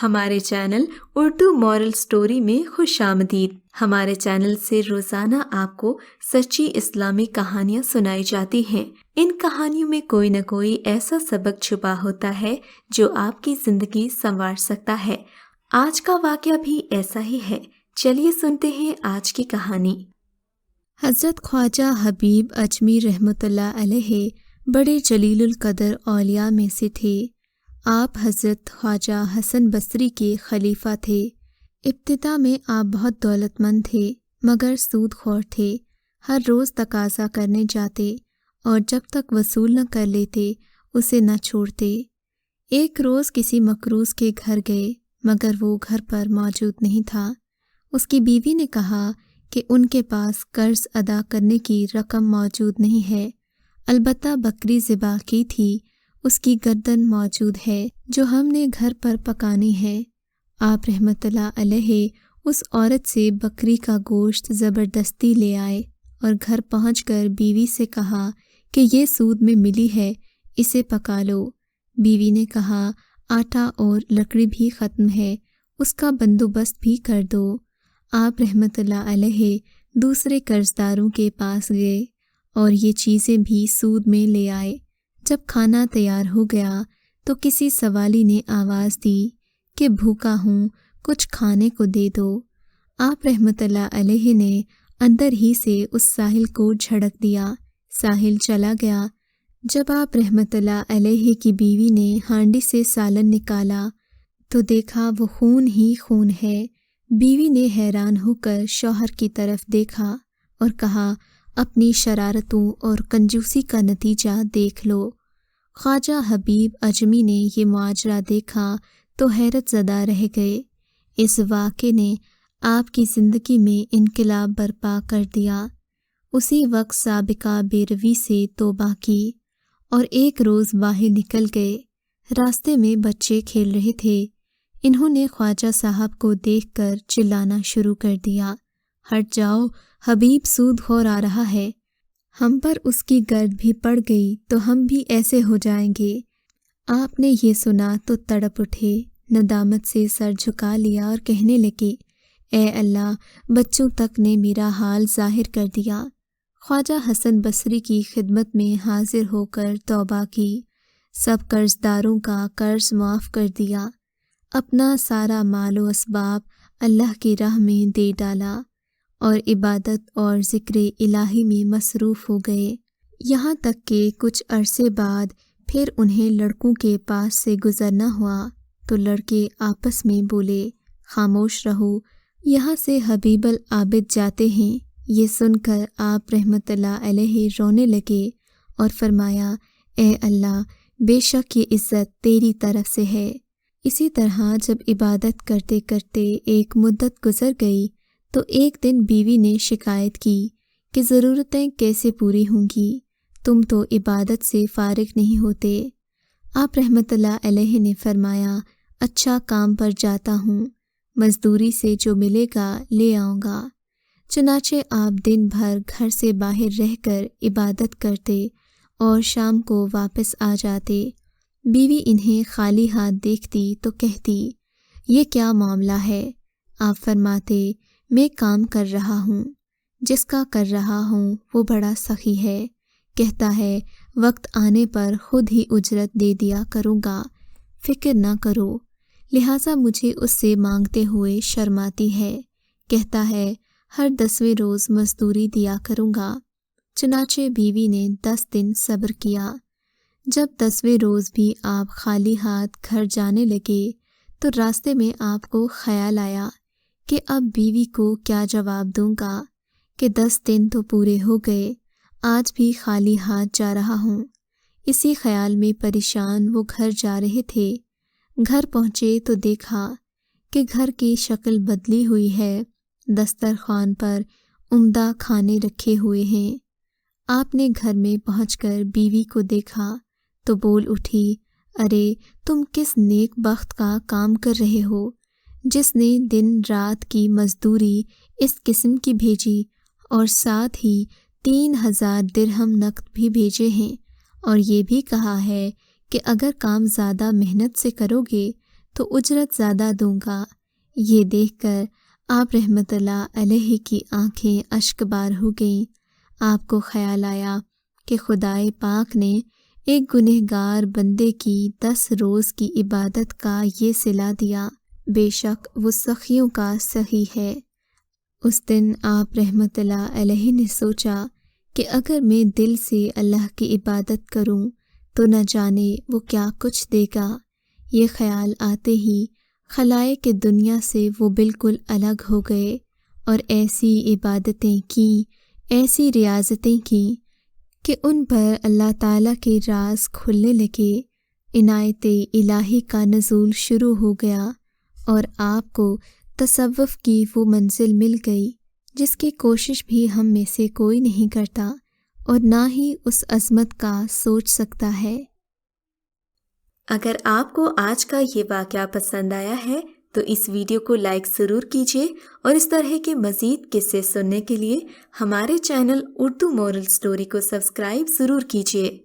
ہمارے channel Urdu moral story میں خوش آمدید۔ ہمارے چینل سے روزانہ آپ کو سچی اسلامی کہانیاں سنائی جاتی ہیں۔ ان کہانیوں میں کوئی نہ کوئی ایسا سبق چھپا ہوتا ہے جو آپ کی زندگی سنوار سکتا ہے۔ آج کا واقعہ بھی ایسا ہی ہے۔ چلیے سنتے ہیں آج کی کہانی۔ حضرت خواجہ حبیب اجمی رحمۃ اللہ علیہ بڑے جلیل القدر اولیاء میں سے تھے۔ آپ حضرت خواجہ حسن بصری کے خلیفہ تھے۔ ابتدا میں آپ بہت دولت مند تھے مگر سود خور تھے۔ ہر روز تقاضا کرنے جاتے اور جب تک وصول نہ کر لیتے اسے نہ چھوڑتے۔ ایک روز کسی مقروض کے گھر گئے مگر وہ گھر پر موجود نہیں تھا۔ اس کی بیوی نے کہا کہ ان کے پاس قرض ادا کرنے کی رقم موجود نہیں ہے، البتہ بکری ذبح کی تھی، اس کی گردن موجود ہے جو ہم نے گھر پر پکانی ہے۔ آپ رحمت اللہ علیہ اس عورت سے بکری کا گوشت زبردستی لے آئے اور گھر پہنچ کر بیوی سے کہا کہ یہ سود میں ملی ہے، اسے پکا لو۔ بیوی نے کہا آٹا اور لکڑی بھی ختم ہے، اس کا بندوبست بھی کر دو۔ آپ رحمت اللہ علیہ دوسرے قرضداروں کے پاس گئے اور یہ چیزیں بھی سود میں لے آئے۔ جب کھانا تیار ہو گیا تو کسی سوالی نے آواز دی کہ بھوکا ہوں، کچھ کھانے کو دے دو۔ آپ رحمت اللہ علیہ نے اندر ہی سے اس ساحل کو جھڑک دیا، ساحل چلا گیا۔ جب آپ رحمت اللہ علیہ کی بیوی نے ہانڈی سے سالن نکالا تو دیکھا وہ خون ہی خون ہے۔ بیوی نے حیران ہو کر شوہر کی طرف دیکھا اور کہا اپنی شرارتوں اور کنجوسی کا نتیجہ دیکھ لو۔ خواجہ حبیب اجمی نے یہ معاجرہ دیکھا تو حیرت زدہ رہ گئے۔ اس واقعے نے آپ کی زندگی میں انقلاب برپا کر دیا۔ اسی وقت سابقہ بے روی سے توبہ کی اور ایک روز باہر نکل گئے۔ راستے میں بچے کھیل رہے تھے۔ انہوں نے خواجہ صاحب کو دیکھ کر چلانا شروع کر دیا، ہٹ جاؤ، حبیب سود خور آ رہا ہے، ہم پر اس کی گرد بھی پڑ گئی تو ہم بھی ایسے ہو جائیں گے۔ آپ نے یہ سنا تو تڑپ اٹھے، ندامت سے سر جھکا لیا اور کہنے لگے اے اللہ، بچوں تک نے میرا حال ظاہر کر دیا۔ خواجہ حسن بصری کی خدمت میں حاضر ہو کر توبہ کی، سب قرضداروں کا قرض معاف کر دیا، اپنا سارا مال و اسباب اللہ کی راہ میں دے ڈالا اور عبادت اور ذکر الہی میں مصروف ہو گئے۔ یہاں تک کہ کچھ عرصے بعد پھر انہیں لڑکوں کے پاس سے گزرنا ہوا تو لڑکے آپس میں بولے خاموش رہو، یہاں سے حبیب العابد جاتے ہیں۔ یہ سن کر آپ رحمت اللہ علیہ رونے لگے اور فرمایا اے اللہ، بے شک یہ عزت تیری طرف سے ہے۔ اسی طرح جب عبادت کرتے کرتے ایک مدت گزر گئی تو ایک دن بیوی نے شکایت کی کہ ضرورتیں کیسے پوری ہوں گی، تم تو عبادت سے فارغ نہیں ہوتے۔ آپ رحمت اللہ علیہ نے فرمایا اچھا کام پر جاتا ہوں، مزدوری سے جو ملے گا لے آؤں گا۔ چنانچہ آپ دن بھر گھر سے باہر رہ کر عبادت کرتے اور شام کو واپس آ جاتے۔ بیوی انہیں خالی ہاتھ دیکھتی تو کہتی یہ کیا معاملہ ہے؟ آپ فرماتے میں کام کر رہا ہوں، جس کا کر رہا ہوں وہ بڑا سخی ہے، کہتا ہے وقت آنے پر خود ہی اجرت دے دیا کروں گا، فکر نہ کرو، لہٰذا مجھے اس سے مانگتے ہوئے شرم آتی ہے، کہتا ہے ہر 10ویں روز مزدوری دیا کروں گا۔ چنانچہ بیوی نے 10 دن صبر کیا۔ جب 10ویں روز بھی آپ خالی ہاتھ گھر جانے لگے تو راستے میں آپ کو خیال آیا کہ اب بیوی کو کیا جواب دوں گا کہ 10 دن تو پورے ہو گئے، آج بھی خالی ہاتھ جا رہا ہوں۔ اسی خیال میں پریشان وہ گھر جا رہے تھے۔ گھر پہنچے تو دیکھا کہ گھر کی شکل بدلی ہوئی ہے، دسترخوان پر عمدہ کھانے رکھے ہوئے ہیں۔ آپ نے گھر میں پہنچ کر بیوی کو دیکھا تو بول اٹھی ارے تم کس نیک بخت کا کام کر رہے ہو جس نے دن رات کی مزدوری اس قسم کی بھیجی اور ساتھ ہی 3000 درہم نقد بھی بھیجے ہیں، اور یہ بھی کہا ہے کہ اگر کام زیادہ محنت سے کرو گے تو اجرت زیادہ دوں گا۔ یہ دیکھ کر آپ رحمت اللہ علیہ کی آنکھیں اشک بار ہو گئیں۔ آپ کو خیال آیا کہ خدائے پاک نے ایک گنہگار بندے کی 10 روز کی عبادت کا یہ صلہ دیا، بے شک وہ سخیوں کا سخی ہے۔ اس دن آپ رحمت اللہ علیہ نے سوچا کہ اگر میں دل سے اللہ کی عبادت کروں تو نہ جانے وہ کیا کچھ دے گا۔ یہ خیال آتے ہی خلائق دنیا سے وہ بالکل الگ ہو گئے اور ایسی عبادتیں کیں، ایسی ریاضتیں کیں کہ ان پر اللہ تعالیٰ کے راز کھلنے لگے، عنایت الہی کا نزول شروع ہو گیا اور آپ کو تصوف کی وہ منزل مل گئی جس کی کوشش بھی ہم میں سے کوئی نہیں کرتا اور نہ ہی اس عظمت کا سوچ سکتا ہے۔ اگر آپ کو آج کا یہ واقعہ پسند آیا ہے تو اس ویڈیو کو لائک ضرور کیجیے اور اس طرح کے مزید قصے سننے کے لیے ہمارے چینل اردو مورل سٹوری کو سبسکرائب ضرور کیجیے۔